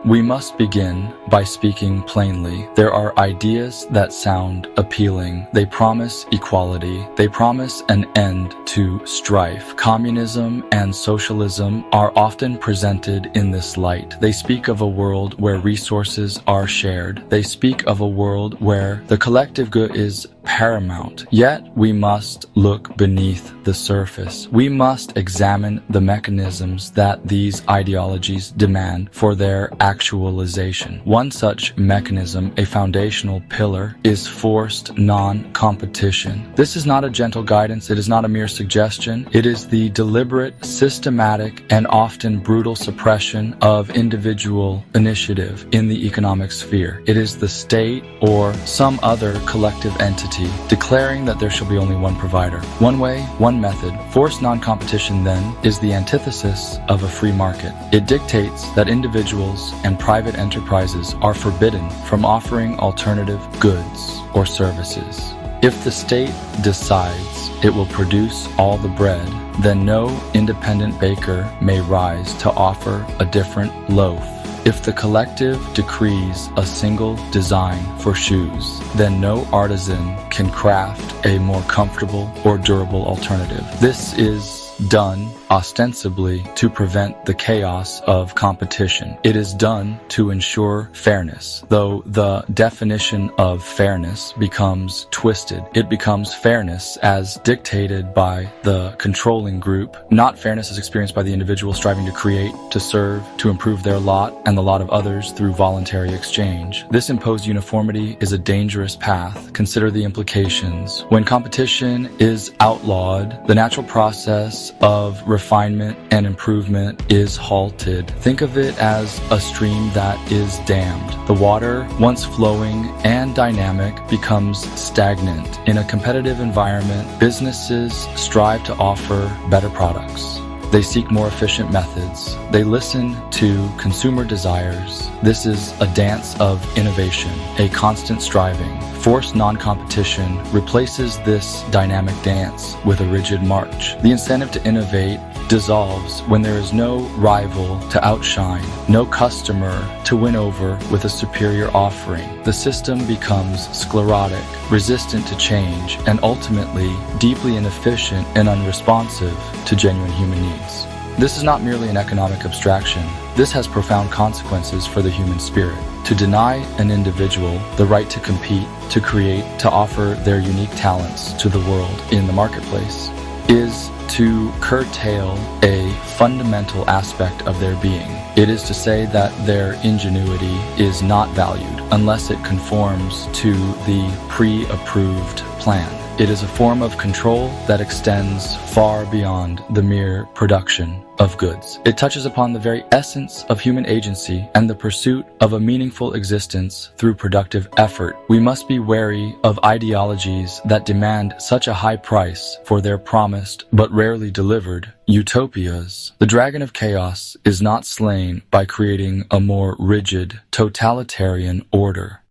We must begin by speaking plainly. There are ideas that sound appealing. They promise equality. They promise an end to strife. Communism and socialism are often presented in this light. They speak of a world where resources are shared. They speak of a world where the collective good is paramount. Yet we must look beneath the surface. We must examine the mechanisms that these ideologies demand for their actualization. One such mechanism, a foundational pillar, is forced non-competition. This is not a gentle guidance. It is not a mere suggestion. It is the deliberate, systematic, and often brutal suppression of individual initiative in the economic sphere. It is the state or some other collective entity declaring that there shall be only one provider. One way, one method. Forced non-competition, then, is the antithesis of a free market. It dictates that individuals and private enterprises are forbidden from offering alternative goods or services. If the state decides it will produce all the bread, then no independent baker may rise to offer a different loaf. If the collective decrees a single design for shoes, then no artisan can craft a more comfortable or durable alternative. This is done ostensibly to prevent the chaos of competition. It is done to ensure fairness, though the definition of fairness becomes twisted. It becomes fairness as dictated by the controlling group, not fairness as experienced by the individual striving to create, to serve, to improve their lot and the lot of others through voluntary exchange. This imposed uniformity is a dangerous path. Consider the implications. When competition is outlawed, the natural process of refinement and improvement is halted. Think of it as a stream that is dammed. The water, once flowing and dynamic, becomes stagnant. In a competitive environment, businesses strive to offer better products. They seek more efficient methods. They listen to consumer desires. This is a dance of innovation, a constant striving. Forced non-competition replaces this dynamic dance with a rigid march. The incentive to innovate dissolves when there is no rival to outshine, no customer to win over with a superior offering. The system becomes sclerotic, resistant to change, and ultimately deeply inefficient and unresponsive to genuine human needs. This is not merely an economic abstraction. This has profound consequences for the human spirit. To deny an individual the right to compete, to create, to offer their unique talents to the world in the marketplace is to curtail a fundamental aspect of their being. It is to say that their ingenuity is not valued unless it conforms to the pre-approved plan. It is a form of control that extends far beyond the mere production of goods. It touches upon the very essence of human agency and the pursuit of a meaningful existence through productive effort. We must be wary of ideologies that demand such a high price for their promised but rarely delivered utopias. The dragon of chaos is not slain by creating a more rigid, totalitarian order.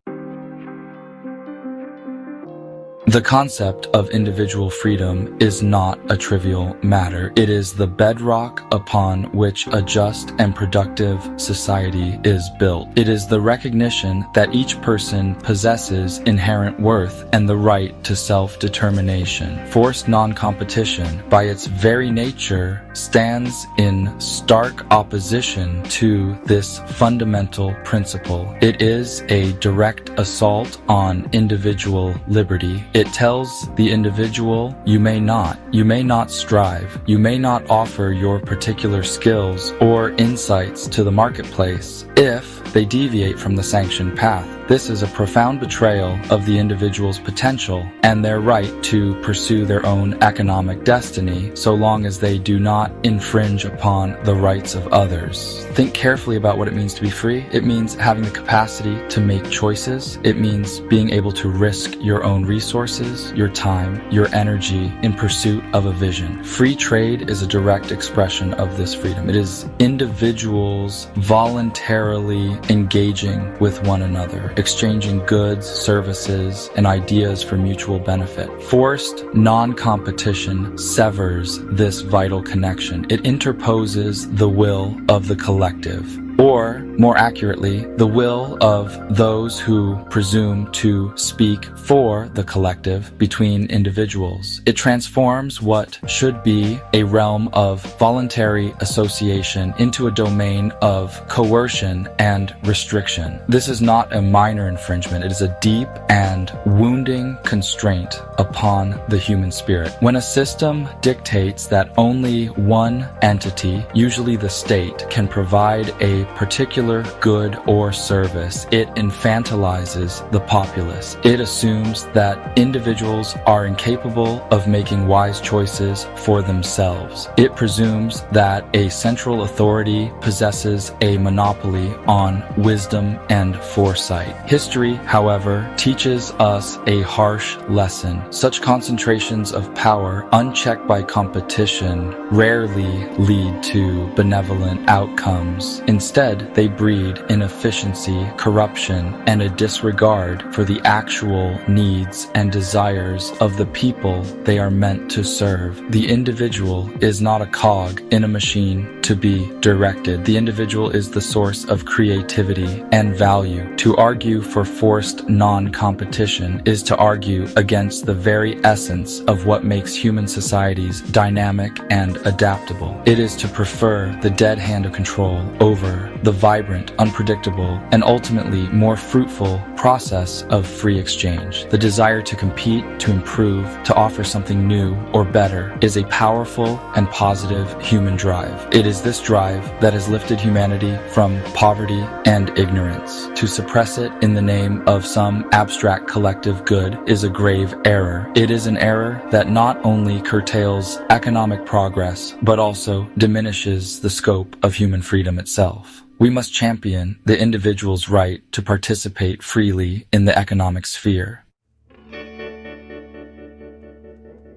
The concept of individual freedom is not a trivial matter. It is the bedrock upon which a just and productive society is built. It is the recognition that each person possesses inherent worth and the right to self-determination. Forced non-competition, by its very nature, stands in stark opposition to this fundamental principle. It is a direct assault on individual liberty. It tells the individual, you may not strive, you may not offer your particular skills or insights to the marketplace if they deviate from the sanctioned path. This is a profound betrayal of the individual's potential and their right to pursue their own economic destiny so long as they do not infringe upon the rights of others. Think carefully about what it means to be free. It means having the capacity to make choices. It means being able to risk your own resources, your time, your energy in pursuit of a vision. Free trade is a direct expression of this freedom. It is individuals voluntarily engaging with one another, exchanging goods, services, and ideas for mutual benefit. Forced non-competition severs this vital connection. It interposes the will of the collective. or, more accurately, the will of those who presume to speak for the collective between individuals. It transforms what should be a realm of voluntary association into a domain of coercion and restriction. This is not a minor infringement, it is a deep and wounding constraint upon the human spirit. When a system dictates that only one entity, usually the state, can provide a particular good or service, it infantilizes the populace. It assumes that individuals are incapable of making wise choices for themselves. It presumes that a central authority possesses a monopoly on wisdom and foresight. History, however, teaches us a harsh lesson. Such concentrations of power, unchecked by competition, rarely lead to benevolent outcomes. Instead, they breed inefficiency, corruption, and a disregard for the actual needs and desires of the people they are meant to serve. The individual is not a cog in a machine to be directed. The individual is the source of creativity and value. To argue for forced non-competition is to argue against the very essence of what makes human societies dynamic and adaptable. It is to prefer the dead hand of control over the vibrant, unpredictable, and ultimately more fruitful process of free exchange. The desire to compete, to improve, to offer something new or better is a powerful and positive human drive. It is this drive that has lifted humanity from poverty and ignorance. To suppress it in the name of some abstract collective good is a grave error. It is an error that not only curtails economic progress, but also diminishes the scope of human freedom itself. We must champion the individual's right to participate freely in the economic sphere.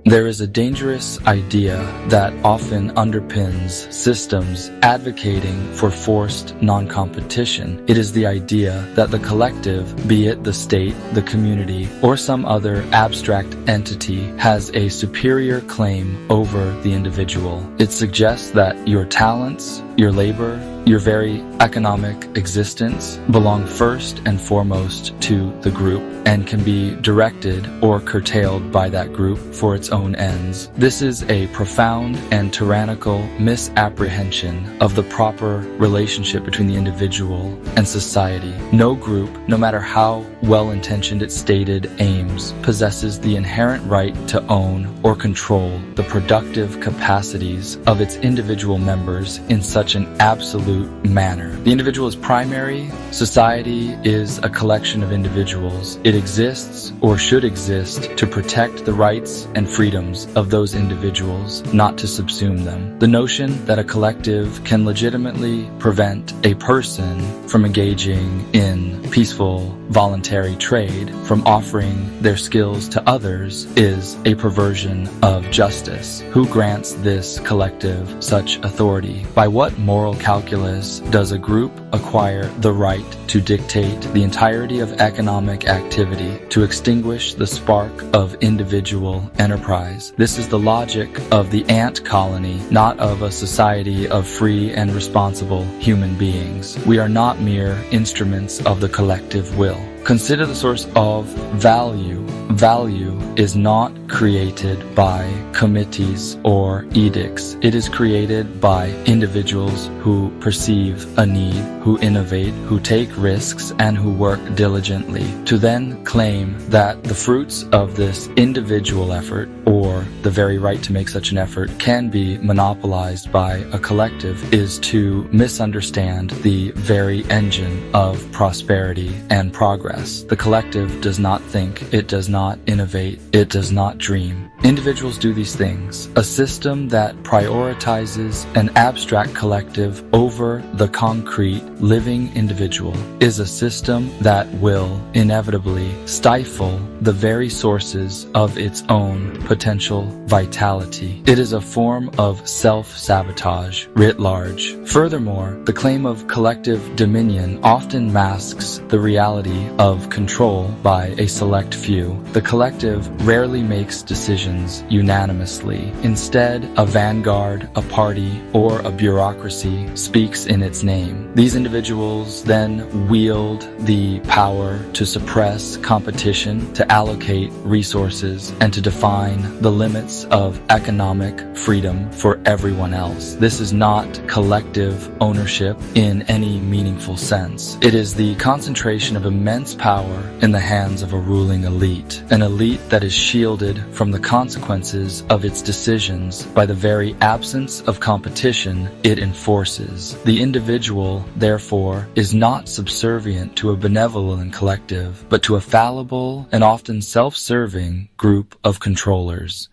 There is a dangerous idea that often underpins systems advocating for forced non-competition. It is the idea that the collective, be it the state, the community, or some other abstract entity, has a superior claim over the individual. It suggests that your talents, your labor, your very economic existence belong first and foremost to the group and can be directed or curtailed by that group for its own ends. This is a profound and tyrannical misapprehension of the proper relationship between the individual and society. No group, no matter how well-intentioned its stated aims, possesses the inherent right to own or control the productive capacities of its individual members in such an absolute manner. The individual is primary. Society is a collection of individuals. It exists, or should exist, to protect the rights and freedoms of those individuals, not to subsume them. The notion that a collective can legitimately prevent a person from engaging in peaceful, voluntary trade, from offering their skills to others, is a perversion of justice. Who grants this collective such authority? By what moral calculus does a group acquire the right to dictate the entirety of economic activity, to extinguish the spark of individual enterprise? This is the logic of the ant colony, not of a society of free and responsible human beings. We are not mere instruments of the collective will. Consider the source of value. Value is not created by committees or edicts. It is created by individuals who perceive a need, who innovate, who take risks, and who work diligently. To then claim that the fruits of this individual effort, or the very right to make such an effort, can be monopolized by a collective is to misunderstand the very engine of prosperity and progress. The collective does not think, it does not innovate, it does not dream. Individuals do these things. A system that prioritizes an abstract collective over the concrete living individual is a system that will inevitably stifle the very sources of its own potential vitality. It is a form of self-sabotage writ large. Furthermore, the claim of collective dominion often masks the reality of control by a select few. The collective rarely makes decisions unanimously. Instead, a vanguard, a party, or a bureaucracy speaks in its name. These individuals then wield the power to suppress competition, to allocate resources, and to define the limits of economic freedom for everyone else. This is not collective ownership in any meaningful sense. It is the concentration of immense power in the hands of a ruling elite, an elite that is shielded from the consequences of its decisions by the very absence of competition it enforces. The individual, therefore, is not subservient to a benevolent collective, but to a fallible and often self-serving group of controllers.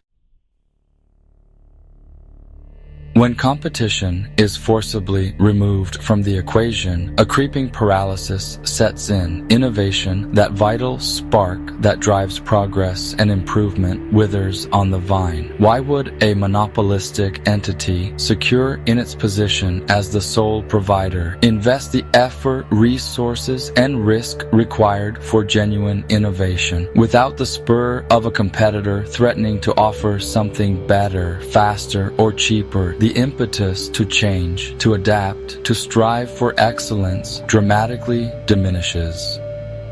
When competition is forcibly removed from the equation, a creeping paralysis sets in. Innovation, that vital spark that drives progress and improvement, withers on the vine. Why would a monopolistic entity, secure in its position as the sole provider, invest the effort, resources, and risk required for genuine innovation? Without the spur of a competitor threatening to offer something better, faster, or cheaper, the impetus to change, to adapt, to strive for excellence dramatically diminishes.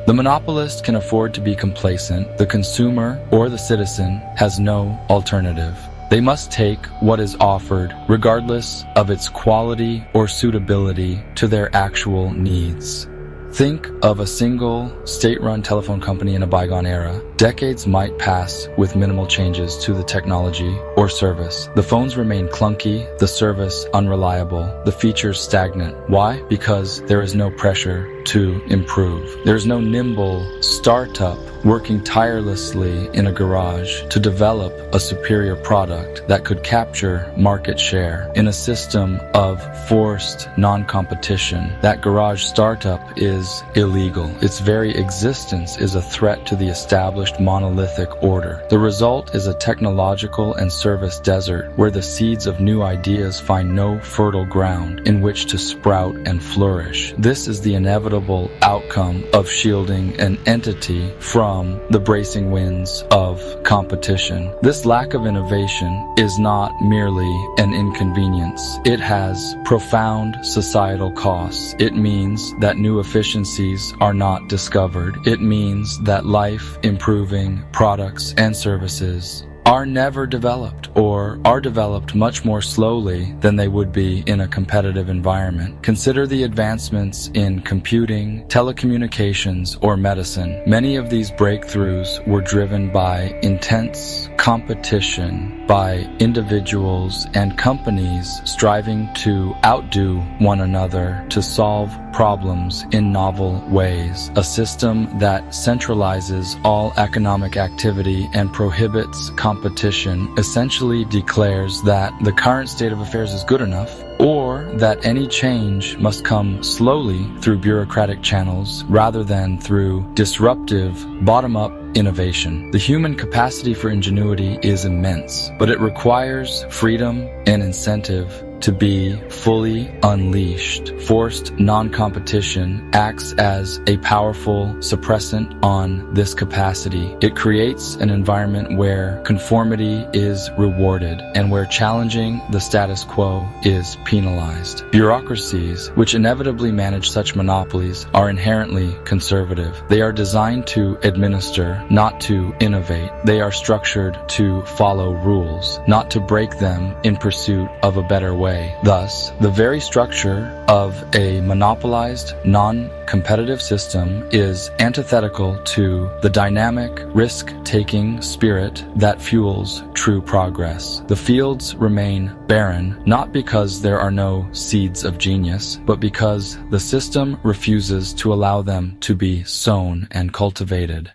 The monopolist can afford to be complacent. The consumer or the citizen has no alternative. They must take what is offered, regardless of its quality or suitability to their actual needs. Think of a single state-run telephone company in a bygone era. Decades might pass with minimal changes to the technology or service. The phones remain clunky, the service unreliable, the features stagnant. Why? Because there is no pressure to improve. There is no nimble startup working tirelessly in a garage to develop a superior product that could capture market share. In a system of forced non-competition, that garage startup is illegal. Its very existence is a threat to the established monolithic order. The result is a technological and service desert where the seeds of new ideas find no fertile ground in which to sprout and flourish. This is the inevitable outcome of shielding an entity from the bracing winds of competition. This lack of innovation is not merely an inconvenience. It has profound societal costs. It means that new efficiencies are not discovered. It means that life-improving products and services are never developed, or are developed much more slowly than they would be in a competitive environment. Consider the advancements in computing, telecommunications, or medicine. Many of these breakthroughs were driven by intense competition, by individuals and companies striving to outdo one another to solve problems in novel ways. A system that centralizes all economic activity and prohibits competition essentially declares that the current state of affairs is good enough, or that any change must come slowly through bureaucratic channels rather than through disruptive, bottom-up innovation. The human capacity for ingenuity is immense, but it requires freedom and incentive to be fully unleashed. Forced non-competition acts as a powerful suppressant on this capacity. It creates an environment where conformity is rewarded and where challenging the status quo is penalized. Bureaucracies, which inevitably manage such monopolies, are inherently conservative. They are designed to administer, not to innovate. They are structured to follow rules, not to break them in pursuit of a better way. Thus, the very structure of a monopolized, non-competitive system is antithetical to the dynamic, risk-taking spirit that fuels true progress. The fields remain barren, not because there are no seeds of genius, but because the system refuses to allow them to be sown and cultivated.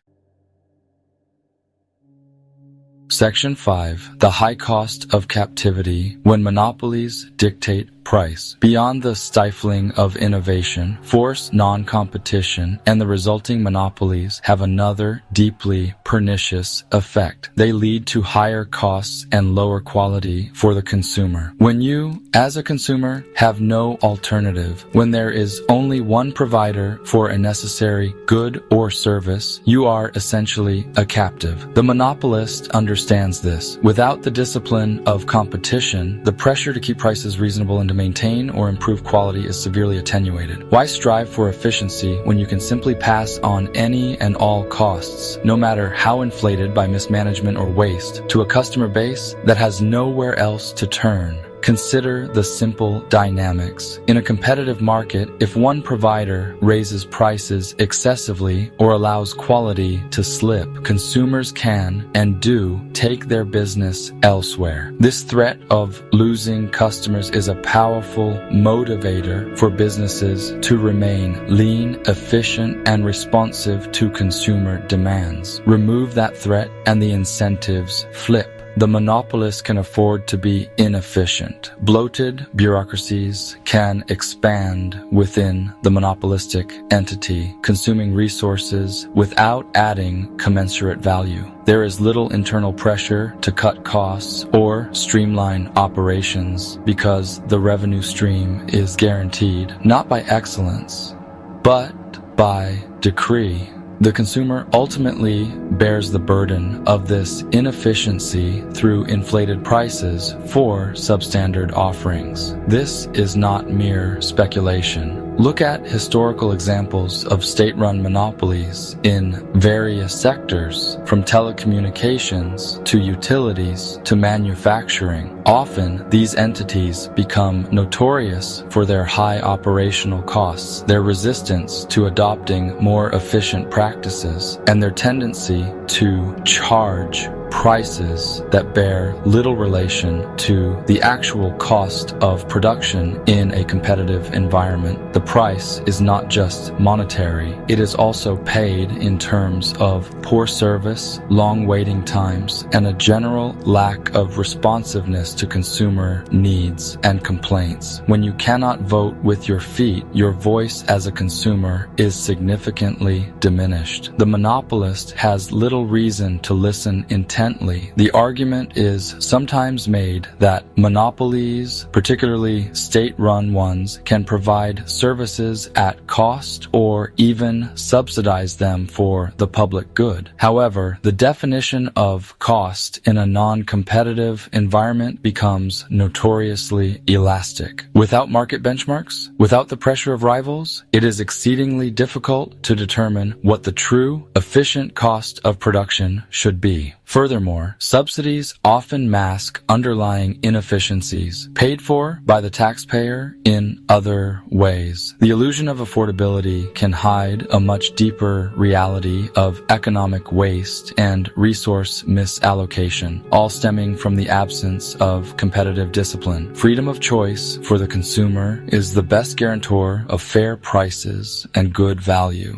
Section 5. The high cost of captivity when monopolies dictate price. Beyond the stifling of innovation, forced non-competition and the resulting monopolies have another deeply pernicious effect. They lead to higher costs and lower quality for the consumer. When you, as a consumer, have no alternative, when there is only one provider for a necessary good or service, you are essentially a captive. The monopolist understands this. Without the discipline of competition, the pressure to keep prices reasonable and to maintain or improve quality is severely attenuated. Why strive for efficiency when you can simply pass on any and all costs, no matter how inflated by mismanagement or waste, to a customer base that has nowhere else to turn? Consider the simple dynamics. In a competitive market, if one provider raises prices excessively or allows quality to slip, consumers can and do take their business elsewhere. This threat of losing customers is a powerful motivator for businesses to remain lean, efficient, and responsive to consumer demands. Remove that threat and the incentives flip. The monopolist can afford to be inefficient. Bloated bureaucracies can expand within the monopolistic entity, consuming resources without adding commensurate value. There is little internal pressure to cut costs or streamline operations because the revenue stream is guaranteed, not by excellence, but by decree. The consumer ultimately bears the burden of this inefficiency through inflated prices for substandard offerings. This is not mere speculation. Look at historical examples of state-run monopolies in various sectors, from telecommunications to utilities to manufacturing. Often, these entities become notorious for their high operational costs, their resistance to adopting more efficient practices, and their tendency to charge prices that bear little relation to the actual cost of production in a competitive environment. The price is not just monetary, it is also paid in terms of poor service, long waiting times, and a general lack of responsiveness to consumer needs and complaints. When you cannot vote with your feet, your voice as a consumer is significantly diminished. The monopolist has little reason to listen intently. The argument is sometimes made that monopolies, particularly state-run ones, can provide services at cost or even subsidize them for the public good. However, the definition of cost in a non-competitive environment becomes notoriously elastic. Without market benchmarks, without the pressure of rivals, it is exceedingly difficult to determine what the true, efficient cost of production should be. Furthermore, subsidies often mask underlying inefficiencies paid for by the taxpayer in other ways. The illusion of affordability can hide a much deeper reality of economic waste and resource misallocation, all stemming from the absence of competitive discipline. Freedom of choice for the consumer is the best guarantor of fair prices and good value.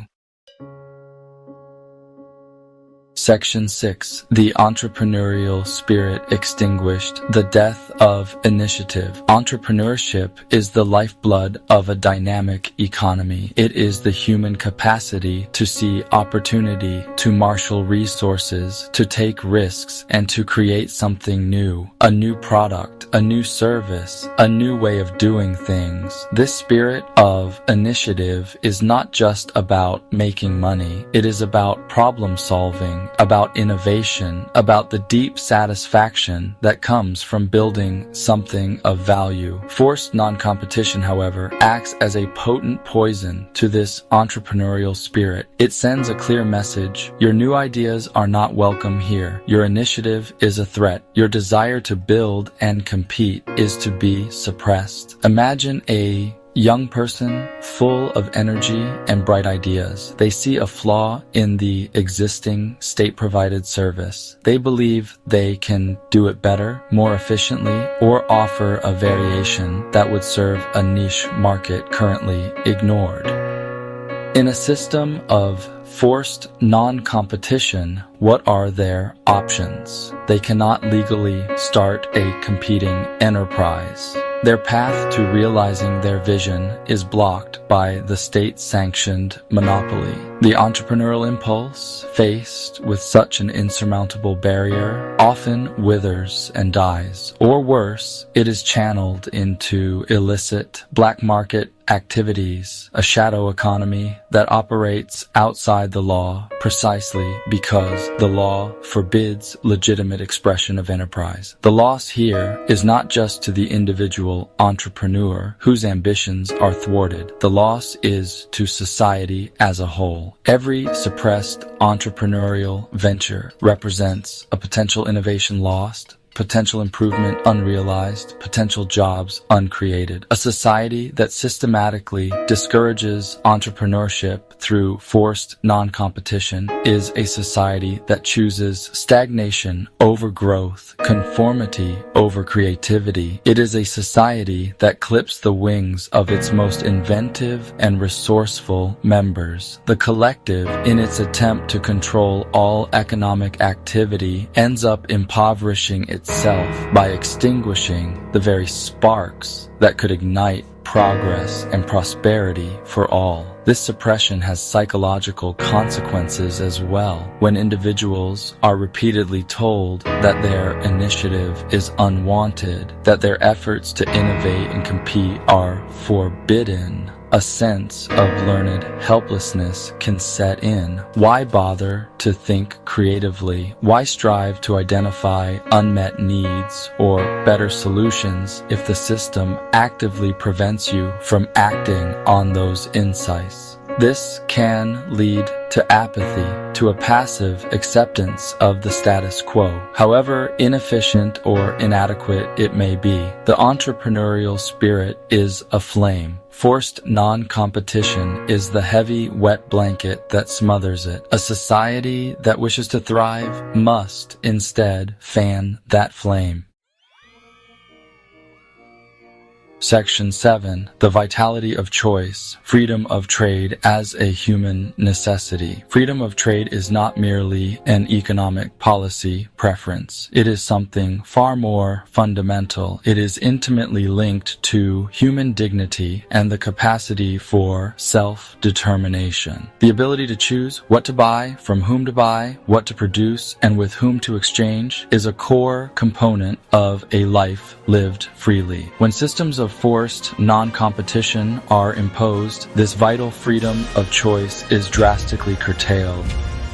Section 6. The entrepreneurial spirit extinguished. The death of initiative. Entrepreneurship is the lifeblood of a dynamic economy. It is the human capacity to see opportunity, to marshal resources, to take risks, and to create something new. A new product, a new service, a new way of doing things. This spirit of initiative is not just about making money. It is about problem solving, about innovation, about the deep satisfaction that comes from building something of value. Forced non-competition, however, acts as a potent poison to this entrepreneurial spirit. It sends a clear message: your new ideas are not welcome here. Your initiative is a threat. Your desire to build and compete is to be suppressed. Imagine a young person full of energy and bright ideas. They see a flaw in the existing state-provided service. They believe they can do it better, more efficiently, or offer a variation that would serve a niche market currently ignored. In a system of forced non-competition, what are their options? They cannot legally start a competing enterprise. Their path to realizing their vision is blocked by the state-sanctioned monopoly. The entrepreneurial impulse, faced with such an insurmountable barrier, often withers and dies. Or worse, it is channeled into illicit, black market activities, a shadow economy that operates outside the law precisely because the law forbids legitimate expression of enterprise. The loss here is not just to the individual entrepreneur whose ambitions are thwarted. The loss is to society as a whole. Every suppressed entrepreneurial venture represents a potential innovation lost, potential improvement unrealized, potential jobs uncreated. A society that systematically discourages entrepreneurship through forced non-competition is a society that chooses stagnation over growth, conformity over creativity. It is a society that clips the wings of its most inventive and resourceful members. The collective, in its attempt to control all economic activity, ends up impoverishing itself by extinguishing the very sparks that could ignite progress and prosperity for all. This suppression has psychological consequences as well. When individuals are repeatedly told that their initiative is unwanted, that their efforts to innovate and compete are forbidden, a sense of learned helplessness can set in. Why bother to think creatively? Why strive to identify unmet needs or better solutions if the system actively prevents you from acting on those insights? This can lead to apathy, to a passive acceptance of the status quo. However inefficient or inadequate it may be, the entrepreneurial spirit is aflame. Forced non-competition is the heavy, wet blanket that smothers it. A society that wishes to thrive must instead fan that flame. Section 7. The vitality of choice. Freedom of trade as a human necessity. Freedom of trade is not merely an economic policy preference. It is something far more fundamental. It is intimately linked to human dignity and the capacity for self-determination. The ability to choose what to buy, from whom to buy, what to produce, and with whom to exchange is a core component of a life lived freely. When systems of forced non-competition are imposed, this vital freedom of choice is drastically curtailed.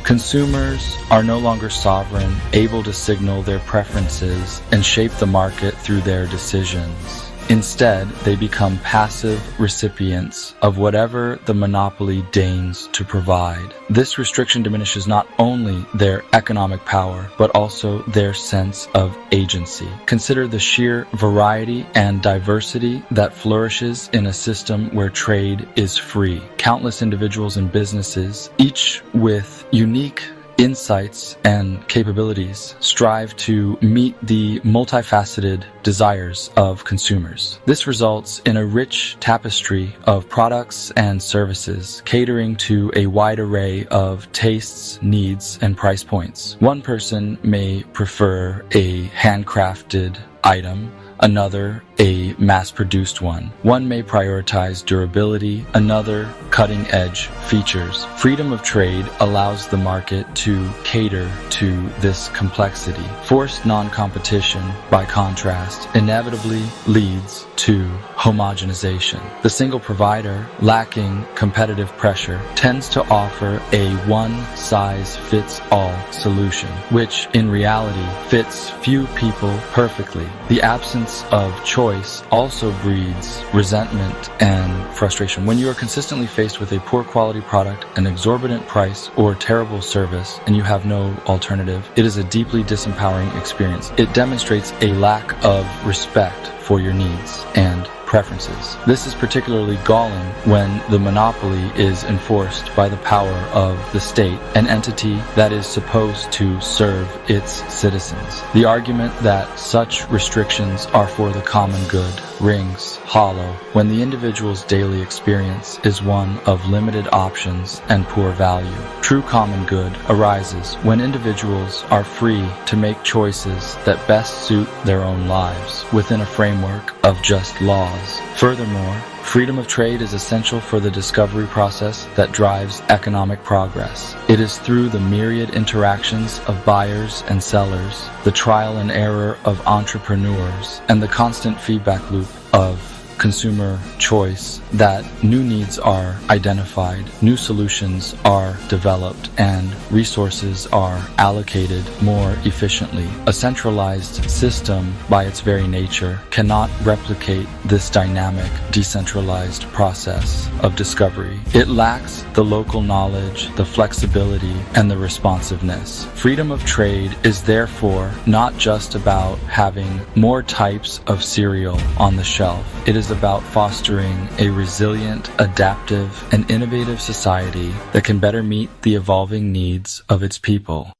Consumers are no longer sovereign, able to signal their preferences and shape the market through their decisions. Instead, they become passive recipients of whatever the monopoly deigns to provide. This restriction diminishes not only their economic power, but also their sense of agency. Consider the sheer variety and diversity that flourishes in a system where trade is free. Countless individuals and businesses, each with unique insights and capabilities, strive to meet the multifaceted desires of consumers. This results in a rich tapestry of products and services, catering to a wide array of tastes, needs, and price points. One person may prefer a handcrafted item, another a mass-produced one. One may prioritize durability, another cutting-edge features. Freedom of trade allows the market to cater to this complexity. Forced non-competition, by contrast, inevitably leads to homogenization. The single provider, lacking competitive pressure, tends to offer a one-size-fits-all solution, which in reality fits few people perfectly. The absence of choice also breeds resentment and frustration. When you are consistently faced with a poor quality product, an exorbitant price, or terrible service, and you have no alternative, it is a deeply disempowering experience. It demonstrates a lack of respect for your needs and preferences. This is particularly galling when the monopoly is enforced by the power of the state, an entity that is supposed to serve its citizens. The argument that such restrictions are for the common good rings hollow when the individual's daily experience is one of limited options and poor value. True common good arises when individuals are free to make choices that best suit their own lives within a framework of just laws. Furthermore, freedom of trade is essential for the discovery process that drives economic progress. It is through the myriad interactions of buyers and sellers, the trial and error of entrepreneurs, and the constant feedback loop of consumer choice that new needs are identified, new solutions are developed, and resources are allocated more efficiently. A centralized system, by its very nature, cannot replicate this dynamic, decentralized process of discovery. It lacks the local knowledge, the flexibility, and the responsiveness. Freedom of trade is therefore not just about having more types of cereal on the shelf. It is about fostering a resilient, adaptive, and innovative society that can better meet the evolving needs of its people.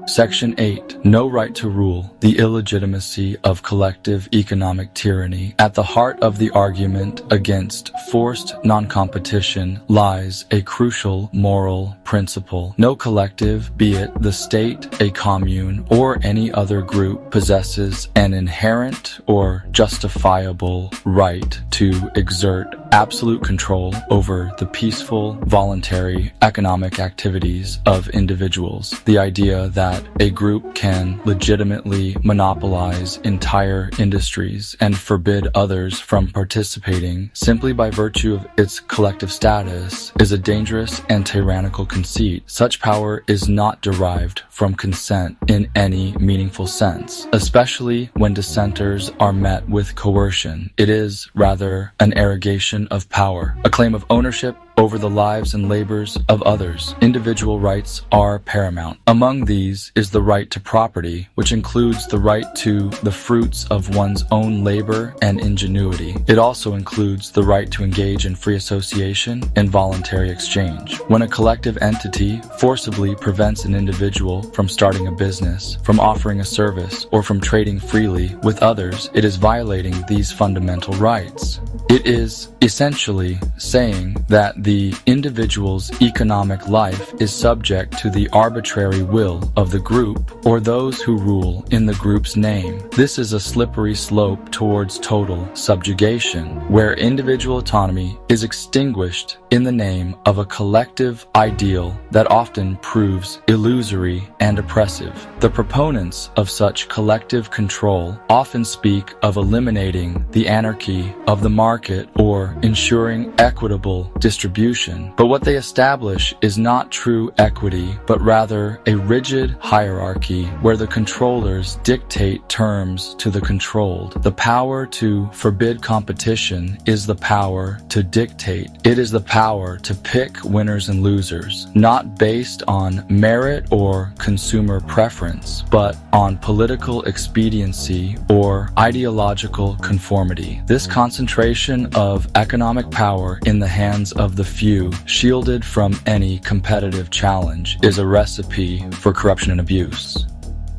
Section 8. No right to rule. The illegitimacy of collective economic tyranny. At the heart of the argument against forced non-competition lies a crucial moral principle. No collective, be it the state, a commune, or any other group, possesses an inherent or justifiable right to exert absolute control over the peaceful, voluntary, economic activities of individuals. The idea that a group can legitimately monopolize entire industries and forbid others from participating simply by virtue of its collective status is a dangerous and tyrannical conceit. Such power is not derived from consent in any meaningful sense, especially when dissenters are met with coercion. It is rather an arrogation of power, a claim of ownership over the lives and labors of others. Individual rights are paramount. Among these is the right to property, which includes the right to the fruits of one's own labor and ingenuity. It also includes the right to engage in free association and voluntary exchange. When a collective entity forcibly prevents an individual from starting a business, from offering a service, or from trading freely with others, it is violating these fundamental rights. It is essentially saying that the individual's economic life is subject to the arbitrary will of the group or those who rule in the group's name. This is a slippery slope towards total subjugation, where individual autonomy is extinguished in the name of a collective ideal that often proves illusory and oppressive. The proponents of such collective control often speak of eliminating the anarchy of the market or ensuring equitable distribution. But what they establish is not true equity, but rather a rigid hierarchy where the controllers dictate terms to the controlled. The power to forbid competition is the power to dictate. It is the power to pick winners and losers, not based on merit or consumer preference, but on political expediency or ideological conformity. This concentration of economic power in the hands of the few, shielded from any competitive challenge, is a recipe for corruption and abuse.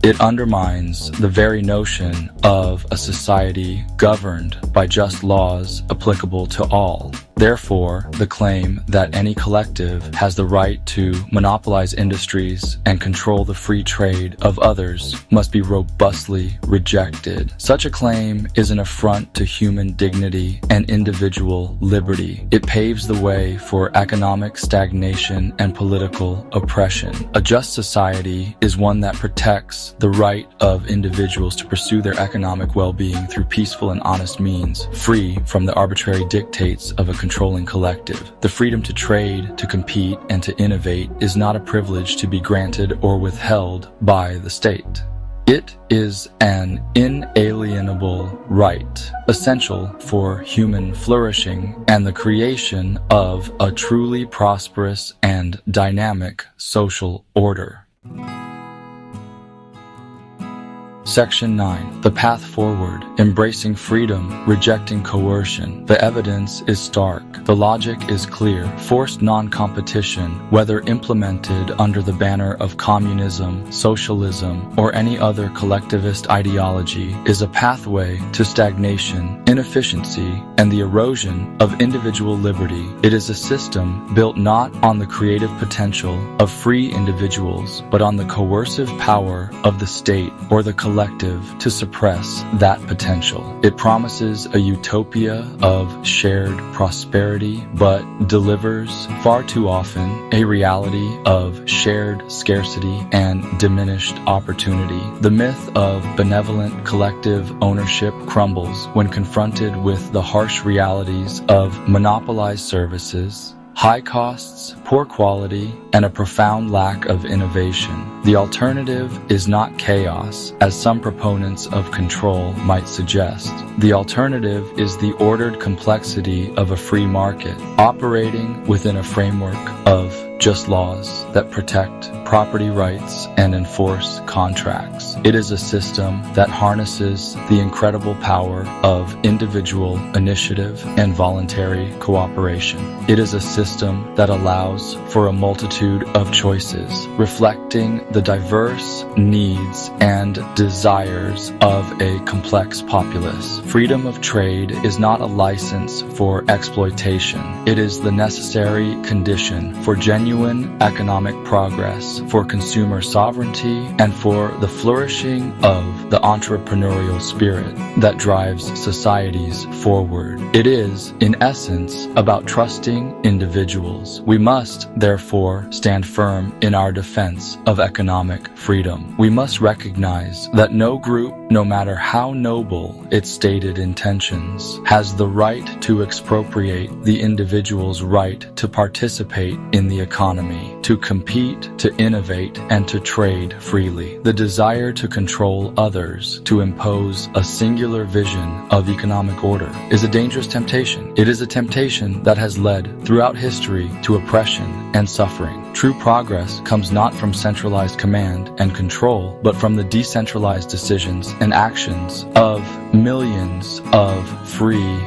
It undermines the very notion of a society governed by just laws applicable to all. Therefore, the claim that any collective has the right to monopolize industries and control the free trade of others must be robustly rejected. Such a claim is an affront to human dignity and individual liberty. It paves the way for economic stagnation and political oppression. A just society is one that protects the right of individuals to pursue their economic well-being through peaceful and honest means, free from the arbitrary dictates of a controlling collective. The freedom to trade, to compete, and to innovate is not a privilege to be granted or withheld by the state. It is an inalienable right, essential for human flourishing and the creation of a truly prosperous and dynamic social order. Section 9. The Path Forward. Embracing freedom, rejecting coercion. The evidence is stark. The logic is clear. Forced non-competition, whether implemented under the banner of communism, socialism, or any other collectivist ideology, is a pathway to stagnation, inefficiency, and the erosion of individual liberty. It is a system built not on the creative potential of free individuals, but on the coercive power of the state or the collective to suppress that potential. It promises a utopia of shared prosperity, but delivers far too often a reality of shared scarcity and diminished opportunity. The myth of benevolent collective ownership crumbles when confronted with the harsh realities of monopolized services, high costs, poor quality, and a profound lack of innovation. The alternative is not chaos, as some proponents of control might suggest. The alternative is the ordered complexity of a free market, operating within a framework of just laws that protect property rights and enforce contracts. It is a system that harnesses the incredible power of individual initiative and voluntary cooperation. It is a system that allows for a multitude of choices, reflecting the diverse needs and desires of a complex populace. Freedom of trade is not a license for exploitation. It is the necessary condition for genuine economic progress, for consumer sovereignty, and for the flourishing of the entrepreneurial spirit that drives societies forward. It is, in essence, about trusting individuals. We must, therefore, stand firm in our defense of economic freedom. We must recognize that no group, no matter how noble its stated intentions, has the right to expropriate the individual's right to participate in the economy, to compete, to innovate, and to trade freely. The desire to control others, to impose a singular vision of economic order, is a dangerous temptation. It is a temptation that has led throughout history to oppression and suffering. True progress comes not from centralized command and control, but from the decentralized decisions and actions of millions of free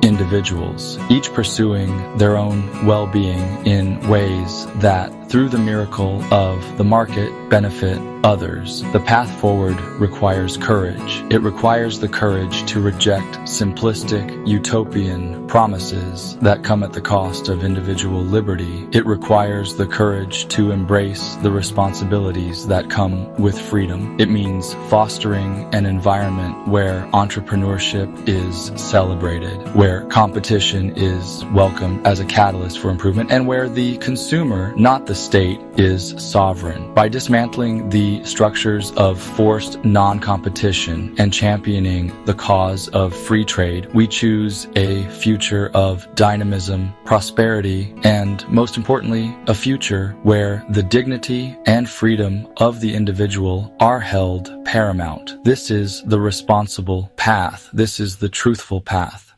individuals, each pursuing their own well-being in ways that, through the miracle of the market, benefit others. The path forward requires courage. It requires the courage to reject simplistic, utopian promises that come at the cost of individual liberty. It requires the courage to embrace the responsibilities that come with freedom. It means fostering an environment where entrepreneurship is celebrated, where competition is welcomed as a catalyst for improvement, and where the consumer, not the state, is sovereign. By dismantling the structures of forced non-competition and championing the cause of free trade, we choose a future of dynamism, prosperity, and, most importantly, a future where the dignity and freedom of the individual are held paramount. This is the responsible path. This is the truthful path.